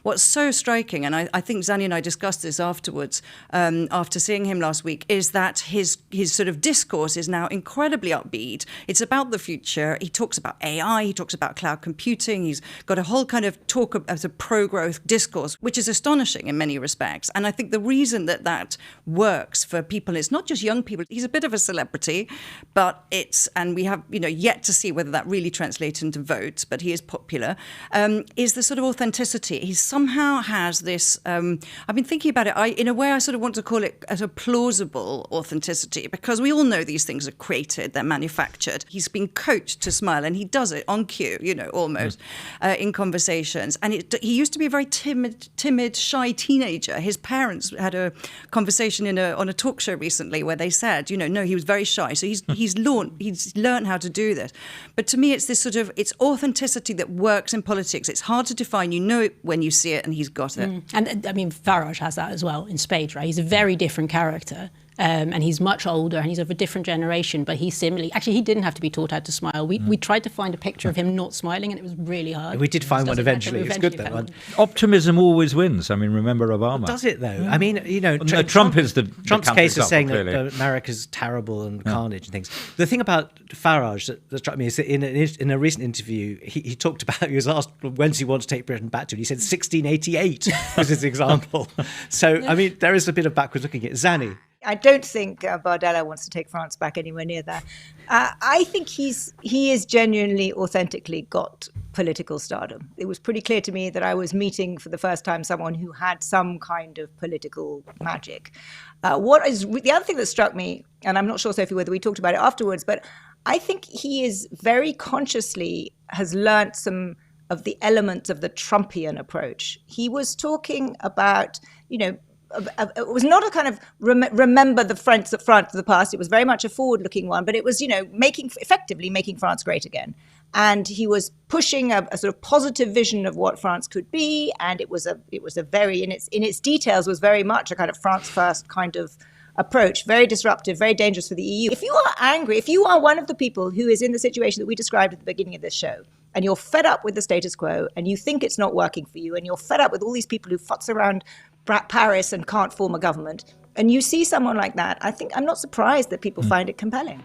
what's so striking, and I think Zanny and I discussed this afterwards, after seeing him last week, is that his sort of discourse is now incredibly upbeat. It's about the future. He talks about AI, he talks about cloud computing. He's got a whole kind of talk as a pro-growth discourse, which is astonishing in many respects. And I think the reason that works for people, it's not just young people. He's a bit of a celebrity, and we have, yet to see whether that really translates into votes, but he is popular, is the sort of authenticity. He somehow has this, I've been thinking about it, in a way I sort of want to call it as a plausible authenticity, because we all know these things are created, they're manufactured. He's been coached to smile, and he does it on cue, almost, in conversations. And he used to be a very timid, shy teenager. His parents had a conversation on a talk show recently where they said, no, he was very shy. So he's learned how to do this. But to me, it's this sort of, it's authenticity that works in politics. It's hard to define. You know it when you see it, and he's got it. And I mean, Farage has that as well in spades, right? He's a very different character. And he's much older, and he's of a different generation, but he didn't have to be taught how to smile. We tried to find a picture of him not smiling, and it was really hard. We did find one eventually. It's good, that one. Optimism always wins. I mean, remember Obama. Does it, though? I mean, Trump is Trump's case of saying clearly. that America's terrible and carnage and things. The thing about Farage that struck me is that in a recent interview, he talked about, he was asked, when does he want to take Britain back to? And he said 1688 was his example. So, I mean, there is a bit of backwards looking at Zanny. I don't think Bardella wants to take France back anywhere near that. I think he is genuinely, authentically got political stardom. It was pretty clear to me that I was meeting for the first time someone who had some kind of political magic. The other thing that struck me, and I'm not sure, Sophie, whether we talked about it afterwards, but I think he is very consciously has learnt some of the elements of the Trumpian approach. He was talking about, it was not a kind of remember the France of the past. It was very much a forward-looking one, but it was, effectively making France great again. And he was pushing a sort of positive vision of what France could be, and it was a very in its details was very much a kind of France first kind of approach, very disruptive, very dangerous for the EU. If you are angry, if you are one of the people who is in the situation that we described at the beginning of this show, and you're fed up with the status quo, and you think it's not working for you, and you're fed up with all these people who futz around Paris and can't form a government, and you see someone like that, I'm not surprised that people find it compelling.